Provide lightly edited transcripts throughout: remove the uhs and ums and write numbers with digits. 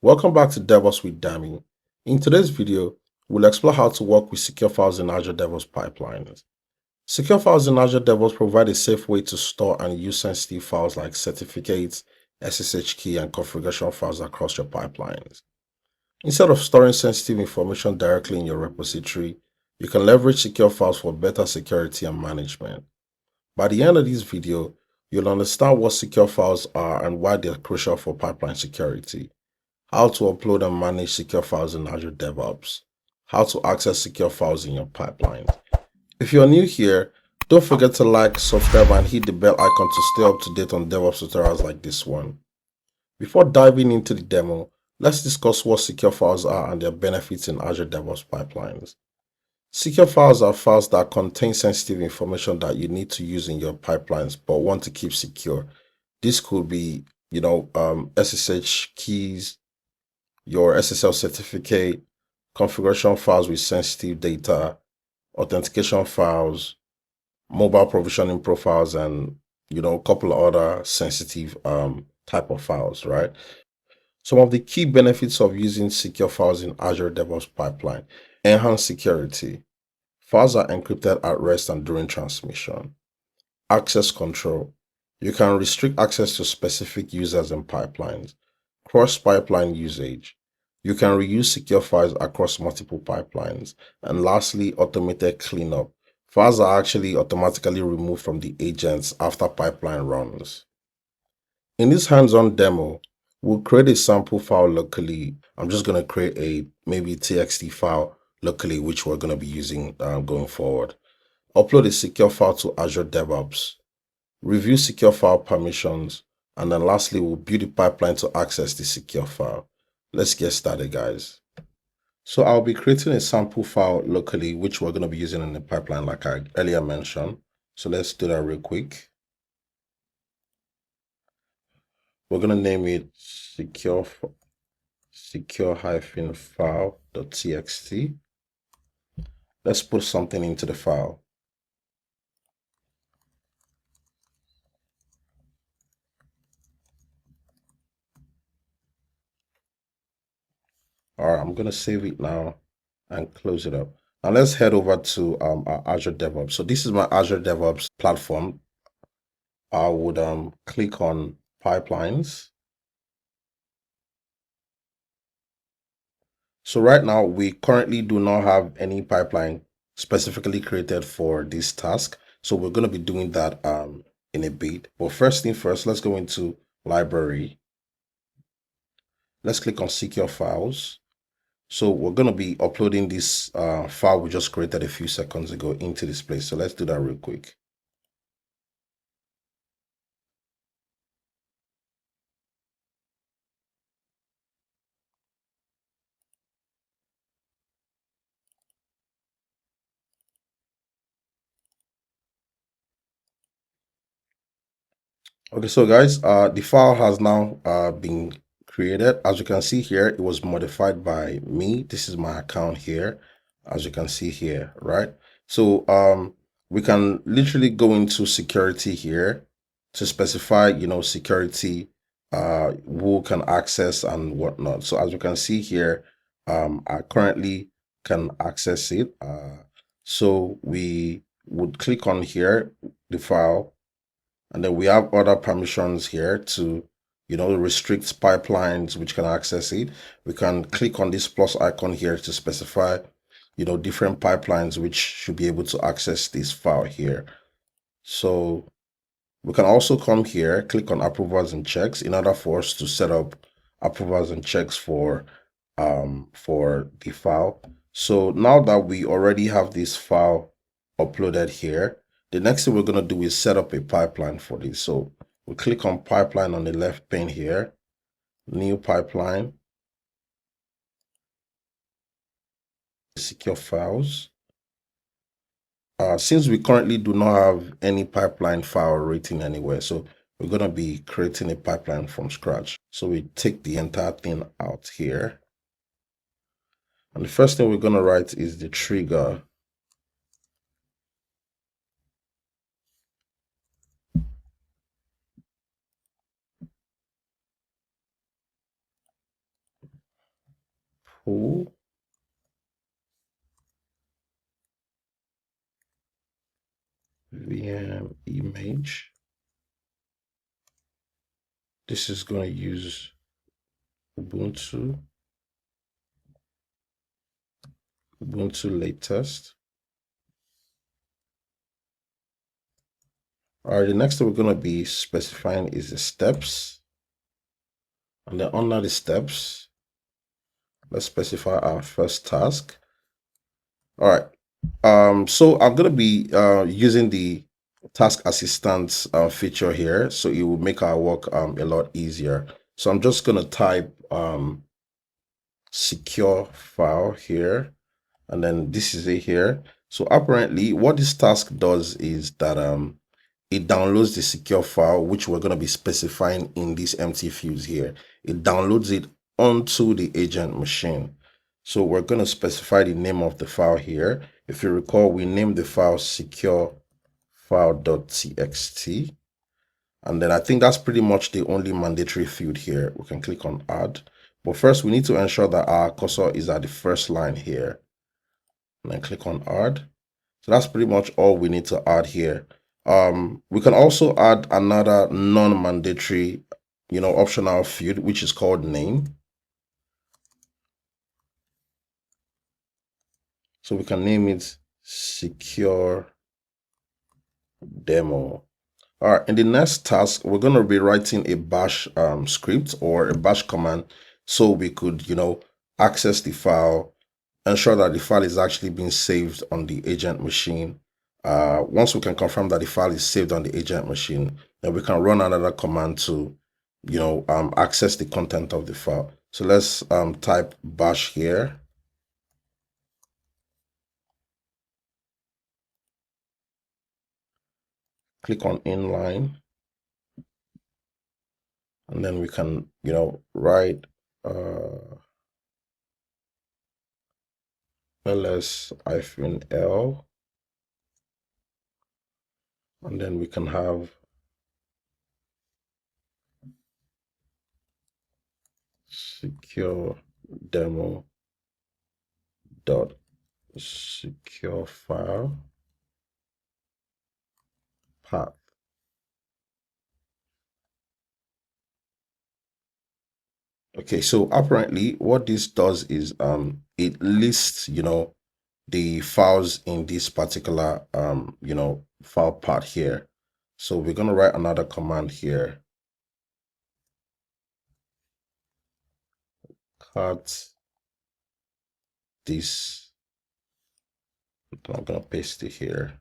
Welcome back to DevOps with Dami. In today's video, we'll explore how to work with secure files in Azure DevOps pipelines. Secure files in Azure DevOps provide a safe way to store and use sensitive files like certificates, SSH key, and configuration files across your pipelines. Instead of storing sensitive information directly in your repository, you can leverage secure files for better security and management. By the end of this video, you'll understand what secure files are and why they're crucial for pipeline security, how to upload and manage secure files in Azure DevOps, how to access secure files in your pipeline. If you're new here, don't forget to like, subscribe, and hit the bell icon to stay up to date on DevOps tutorials like this one. Before diving into the demo, let's discuss what secure files are and their benefits in Azure DevOps pipelines. Secure files are files that contain sensitive information that you need to use in your pipelines but want to keep secure. This could be, SSH keys, your SSL certificate, configuration files with sensitive data, authentication files, mobile provisioning profiles, and a couple of other sensitive type of files, right? Some of the key benefits of using secure files in Azure DevOps pipeline: enhanced security. Files are encrypted at rest and during transmission. Access control. You can restrict access to specific users and pipelines. Cross-pipeline usage. You can reuse secure files across multiple pipelines. And lastly, automated cleanup. Files are actually automatically removed from the agents after pipeline runs. In this hands-on demo, we'll create a sample file locally. I'm just going to create a maybe TXT file locally, which we're going to be using going forward. Upload a secure file to Azure DevOps. Review secure file permissions, and then lastly, we'll build a pipeline to access the secure file. Let's get started, guys. So I'll be creating a sample file locally, which we're going to be using in the pipeline, like I earlier mentioned. So let's do that real quick. We're going to name it secure-file.txt. Let's put something into the file. All right, I'm going to save it now and close it up. Now let's head over to our Azure DevOps. So this is my Azure DevOps platform. I would click on pipelines. So right now, we currently do not have any pipeline specifically created for this task. So we're going to be doing that in a bit. But first thing first, let's go into library. Let's click on secure files. So we're going to be uploading this file we just created a few seconds ago into this place. So let's do that real quick. Okay, so guys, the file has now been created. As you can see here, it was modified by me. This is my account here, as you can see here, right? So we can literally go into security here to specify, security, who can access and whatnot. So as you can see here, I currently can access it. So we would click on here, the file. And then we have other permissions here to, restrict pipelines which can access it. We can click on this plus icon here to specify, different pipelines which should be able to access this file here. So we can also come here, click on approvals and checks in order for us to set up approvals and checks for the file. So now that we already have this file uploaded here, the next thing we're going to do is set up a pipeline for this. So we click on pipeline on the left pane here, new pipeline, secure files. Since we currently do not have any pipeline file written anywhere, so we're going to be creating a pipeline from scratch. So we take the entire thing out here. And the first thing we're going to write is the trigger. pull VM image. This is going to use Ubuntu latest. All right, the next thing we're going to be specifying is the steps. And then under the steps, let's specify our first task. All right. So I'm going to be using the task assistant feature here, so it will make our work a lot easier. So I'm just going to type secure file here, and then this is it here. So apparently what this task does is that it downloads the secure file, which we're going to be specifying in these empty fields here. It downloads it onto the agent machine. So we're going to specify the name of the file here. If you recall, we named the file secure file.txt. And then I think that's pretty much the only mandatory field here. We can click on add. But first, we need to ensure that our cursor is at the first line here. And then click on add. So that's pretty much all we need to add here. We can also add another non-mandatory, optional field, which is called name. So we can name it secure demo. All right, in the next task, we're going to be writing a bash script or a bash command so we could, access the file, ensure that the file is actually being saved on the agent machine. Once we can confirm that the file is saved on the agent machine, then we can run another command to, access the content of the file. So let's type bash here. Click on inline. And then we can, write ls-l, and then we can have secure demo dot secure file path. Okay, so apparently what this does is it lists, the files in this particular file path here. So we're going to write another command here. Cut this. I'm going to paste it here.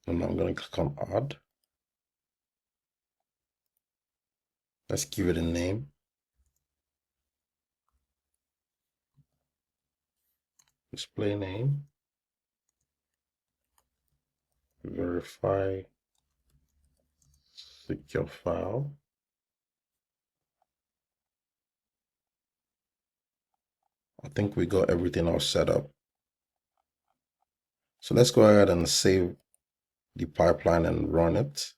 And I'm going to click on add. Let's give it a name. Display name. Verify secure file. I think we got everything all set up. So let's go ahead and save the pipeline and run it.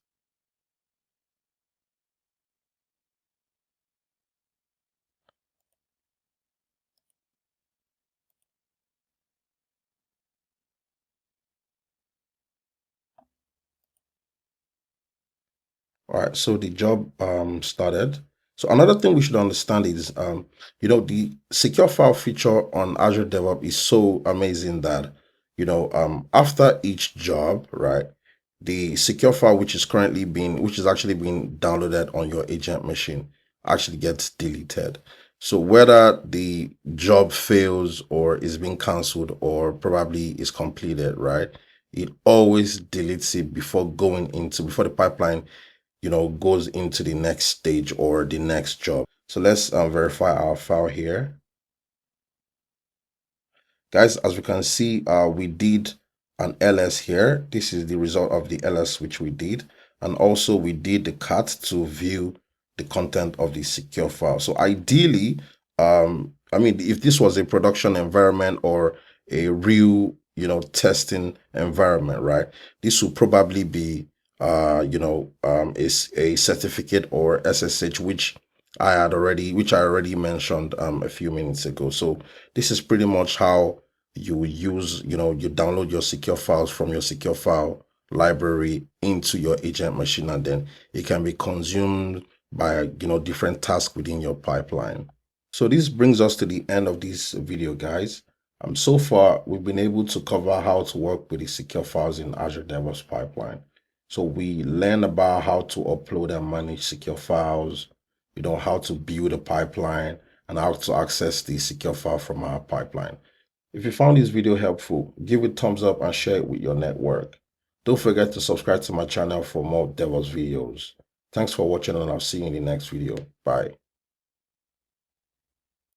All right, so the job started. So another thing we should understand is, the secure file feature on Azure DevOps is so amazing that, after each job, right, the secure file which is actually being downloaded on your agent machine actually gets deleted. So whether the job fails or is being canceled or probably is completed, right, it always deletes it before the pipeline goes into the next stage or the next job. So let's verify our file here. Guys, as we can see, we did an ls here. This is the result of the ls which we did. And also we did the cat to view the content of the secure file. So ideally, if this was a production environment or a real, testing environment, right, this will probably be is a certificate or SSH, which which I already mentioned a few minutes ago. So this is pretty much how you use, you download your secure files from your secure file library into your agent machine, and then it can be consumed by, different tasks within your pipeline. So this brings us to the end of this video, guys. So far, we've been able to cover how to work with the secure files in Azure DevOps pipeline. So we learn about how to upload and manage secure files, how to build a pipeline, and how to access the secure file from our pipeline. If you found this video helpful, give it a thumbs up and share it with your network. Don't forget to subscribe to my channel for more DevOps videos. Thanks for watching, and I'll see you in the next video. Bye.